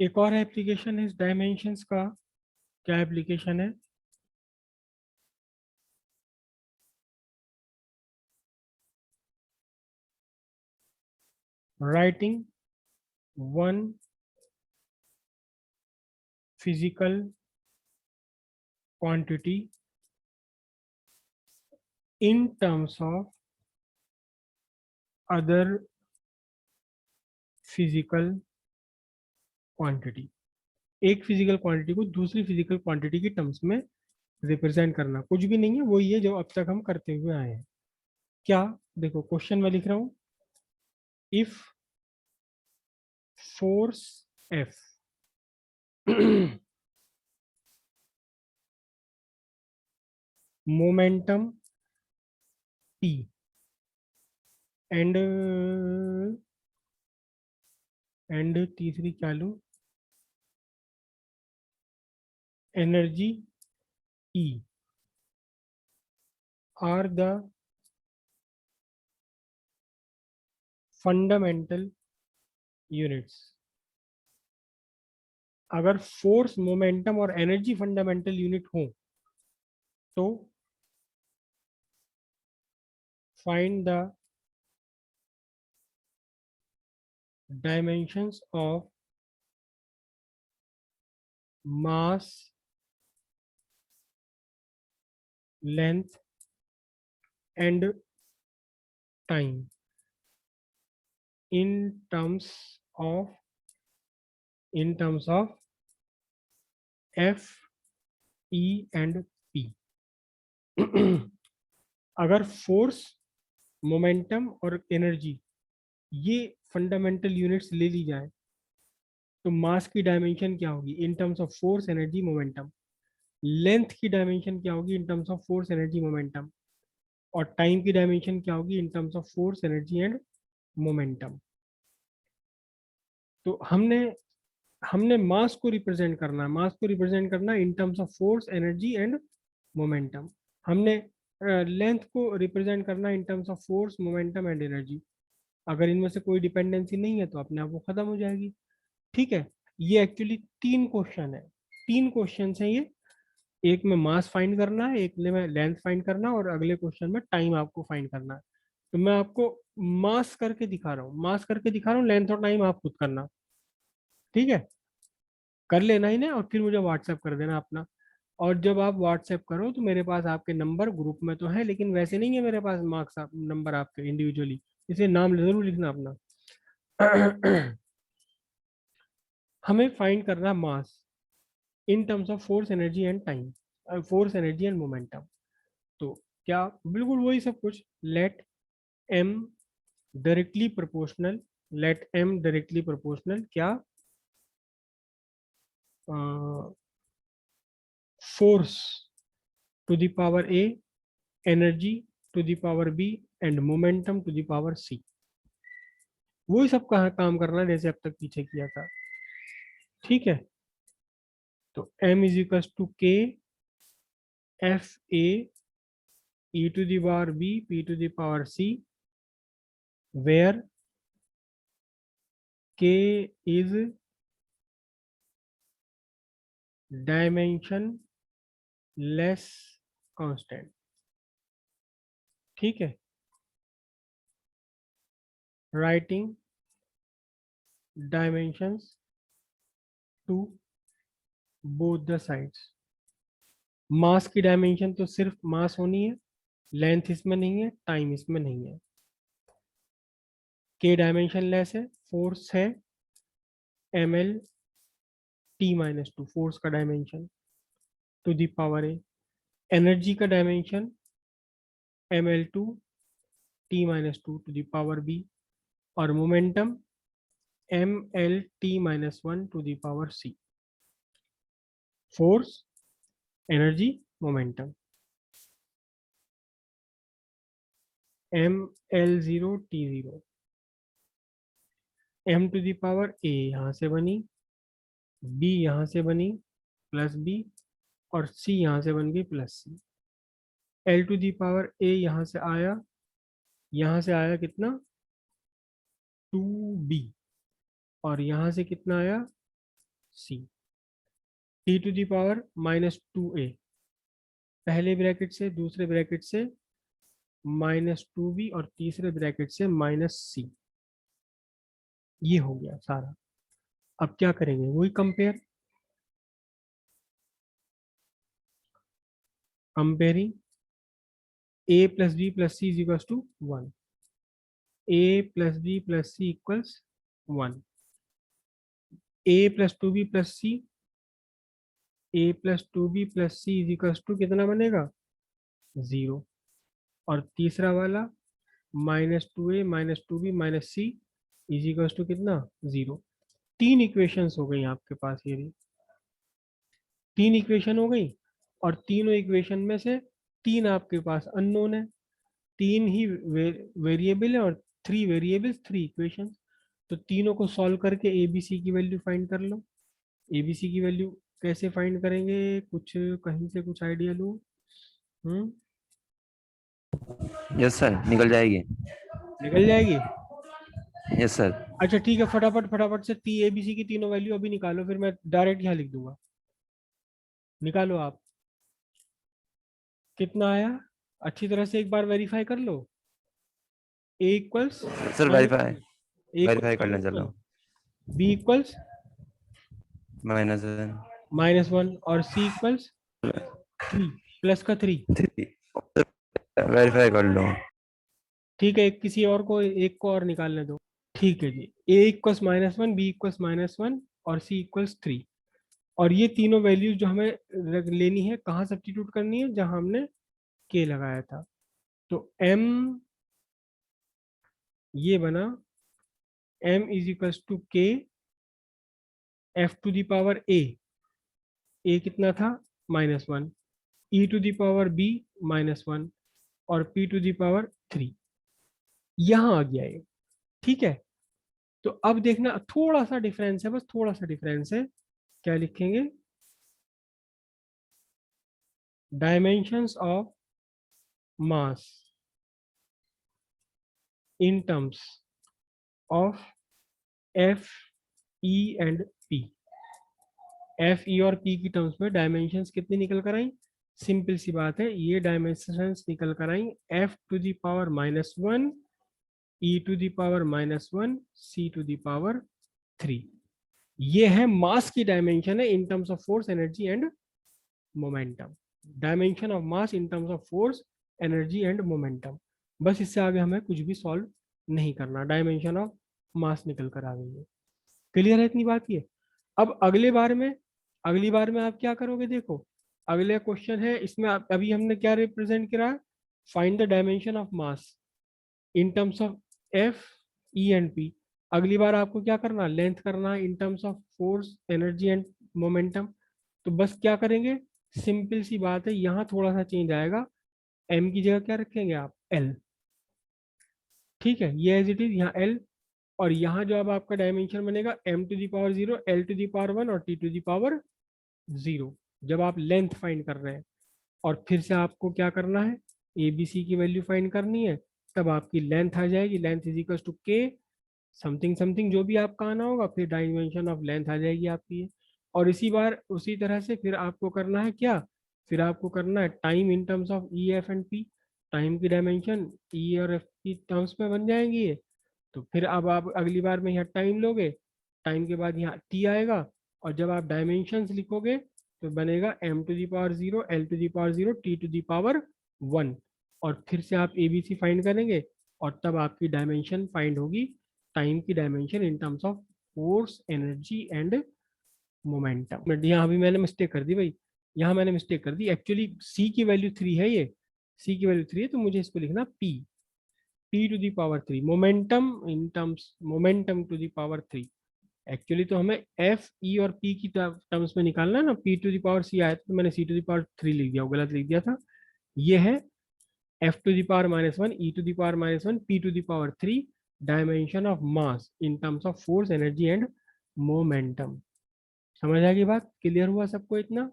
एक और एप्लीकेशन है इस डायमेंशंस का। क्या एप्लीकेशन है? Writing one physical quantity in terms of other physical quantity। एक फिजिकल क्वांटिटी को दूसरी फिजिकल क्वांटिटी की टर्म्स में रिप्रेजेंट करना कुछ भी नहीं है, वही है जो अब तक हम करते हुए आए हैं। क्या? देखो क्वेश्चन में लिख रहा हूं, if force F momentum P and तीसरी क्या लूं, energy E R the fundamental units. अगर फोर्स मोमेंटम और एनर्जी फंडामेंटल यूनिट हो तो find the dimensions of mass, length and time in terms of F, E and P। अगर force, momentum और energy ये फंडामेंटल यूनिट्स ले ली जाए तो मास की डायमेंशन क्या होगी इन terms of force, energy, momentum. Length की डायमेंशन क्या होगी इन terms of force, energy, momentum. और टाइम की डायमेंशन क्या होगी इन terms of force, energy and momentum. तो हमने हमने मास को रिप्रेजेंट करना है, मास को रिप्रेजेंट करना इन terms of force, energy and momentum. हमने लेंथ को रिप्रेजेंट करना इन terms of force, momentum and energy. अगर इनमें से कोई डिपेंडेंसी नहीं है तो अपने आप वो खत्म हो जाएगी। ठीक है, ये एक्चुअली तीन क्वेश्चन है, तीन क्वेश्चन है ये। एक में मास फाइंड करना है, एक में लेंथ फाइंड करना है और अगले क्वेश्चन में टाइम आपको फाइंड करना है। तो मैं आपको मास करके दिखा रहा हूँ, मास करके दिखा रहा हूँ, लेंथ और टाइम आप खुद करना। ठीक है, कर लेना ही ना और फिर मुझे व्हाट्सएप कर देना अपना। और जब आप व्हाट्सएप करो तो मेरे पास आपके नंबर ग्रुप में तो है, लेकिन वैसे नहीं है मेरे पास मार्क्स नंबर आपके इंडिविजुअली, इसलिए नाम जरूर लिखना अपना। हमें फाइंड करना है mass in terms of force, energy and time, force, energy and momentum. तो क्या, बिल्कुल वही सब कुछ। Let m directly proportional, let m directly proportional क्या, force to the power a, energy to the power b and momentum to the power c. वही सब कहा काम करना है जैसे अब तक पीछे किया था। ठीक है, तो m is equal to k F a E to the power b p to the power c, where k is dimensionless constant. ठीक है, writing dimensions to both the sides. Mass की डायमेंशन तो सिर्फ मास होनी है, length इसमें नहीं है, टाइम इसमें नहीं है। के डायमेंशन लेस है, फोर्स है M L T minus two, force का dimension to the power a. Energy का dimension M L two T minus two to the power b. और momentum M L T minus one to the power c. Force, energy, momentum, M L zero T zero. M to the power a यहाँ से बनी, B यहाँ से बनी plus B, और सी यहाँ से बन गई plus c. L to the power a यहाँ से आया कितना, टू बी। और यहाँ से कितना आया, c, T to the power -2a, पहले ब्रैकेट से, दूसरे ब्रैकेट से -2b और तीसरे ब्रैकेट से -c। ये हो गया सारा। अब क्या करेंगे, वही compare, comparing a plus b plus c is equals to 1, a plus b plus c equals 1, a plus 2b plus c, a plus 2b plus c is equals to कितना बनेगा, 0। और तीसरा वाला -2a -2b -c is equals to कितना, 0। तीन equations हो गई आपके पास, ये भी तीन इक्वेशन हो गई। और तीनों इक्वेशन में से तीन आपके पास अननोन है, तीन ही वेरिएबल है, और 3 वेरिएबल्स 3 इक्वेशन। तो तीनों को सॉल्व करके एबीसी की वैल्यू फाइंड कर लो। एबीसी की वैल्यू कैसे फाइंड करेंगे, कुछ कहीं से कुछ आइडिया लो। यस सर, निकल जाएगी। निकल जाएगी। Yes sir. अच्छा ठीक है, फटाफट फटाफट से टी एबीसी की तीनों वैल्यू अभी निकालो, फिर मैं डायरेक्ट यहाँ लिख दूंगा। निकालो आप, कितना आया अच्छी तरह से एक बार वेरीफाई कर लो। ए इक्वल्स सर वेरीफाई ए वेरीफाई इक्वल्स कर लें, चलो। -1, बी इक्वल्स -1 -1 और सी इक्वल्स 3 प्लस का 3। 3 वेरीफाई कर लो। ठीक है, किसी और को, एक को और निकालने दो। ठीक है जी, ए इक्वल्स -1, बी इक्वल्स -1 और सी इक्वल्स 3। और ये तीनों वैल्यूज जो हमें लेनी है, कहाँ सब्स्टिट्यूट करनी है, जहां हमने के लगाया था। तो m ये बना, m is equals to k F to the power ए कितना था, -1, E to the power B -1 और पी टू दी पावर 3। यहां आ गया ये। ठीक है, तो अब देखना थोड़ा सा डिफरेंस है, बस थोड़ा सा डिफरेंस है। क्या लिखेंगे, dimensions of mass in terms of F E and P. F E और पी की टर्म्स में डायमेंशंस कितनी निकल कर आई, सिंपल सी बात है, ये डायमेंशंस निकल कर आई F to the power -1, E to the power -1, C to the power 3। ये है मास की डायमेंशन है in terms of force, energy and momentum. Dimension of mass in terms of force, energy and momentum. बस इससे आगे हमें कुछ भी सॉल्व नहीं करना, डायमेंशन ऑफ मास निकल कर आ गई है। क्लियर है इतनी बात ये। अब अगली बार में आप क्या करोगे, देखो अगले क्वेश्चन है इसमें अभी हमने क्या रिप्रेजेंट करा, find the dimension of mass in terms of F E and P. अगली बार आपको क्या करना, लेंथ करना इन terms of force, energy and momentum. तो बस क्या करेंगे, सिंपल सी बात है, यहाँ थोड़ा सा चेंज आएगा, एम की जगह क्या रखेंगे आप, एल। ठीक है, ये एज इट इज यहाँ एल। और यहाँ जो अब आपका डायमेंशन बनेगा m to the power 0, l to the power 1 और t टू दी पावर 0, जब आप लेंथ फाइंड कर रहे हैं। और फिर से आपको क्या करना है, ए बी सी की वैल्यू फाइंड करनी है, तब आपकी लेंथ आ जाएगी, लेंथ इज इक्वल टू के समथिंग समथिंग, जो भी आपका आना होगा, फिर डायमेंशन ऑफ लेंथ आ जाएगी आपकी। और इसी बार उसी तरह से फिर आपको करना है क्या, फिर आपको करना है time in terms of E F and P. Time की डायमेंशन ई और एफ की टर्म्स में बन जाएंगी ये। तो फिर अब आप अगली बार में यहाँ टाइम लोगे, टाइम के बाद यहाँ टी आएगा, और जब आप डायमेंशंस लिखोगे तो बनेगा m to the power 0, l to the power 0, t to the power 1। और फिर से आप ABC फाइंड करेंगे, और तब आपकी डायमेंशन फाइंड होगी, टाइम की dimension in terms of force, energy and momentum. यहाँ भी मैंने मिस्टेक कर दी भाई, यहाँ मैंने मिस्टेक कर दी, एक्चुअली C की वैल्यू 3 है, ये C की वैल्यू 3 है, तो मुझे इसको लिखना P to the power 3, momentum in terms, momentum to the power 3। Actually तो हमें एफ ई और पी की टर्म्स में निकालना है ना, पी टू दी पावर सी आया था, तो मैंने सी टू दी पावर 3 लिख दिया, गलत लिख दिया था। ये है F to the power -1, E to the power -1, P to the power 3, dimension of mass in terms of force, energy and momentum. समझ आ गई बात, क्लियर हुआ सबको इतना।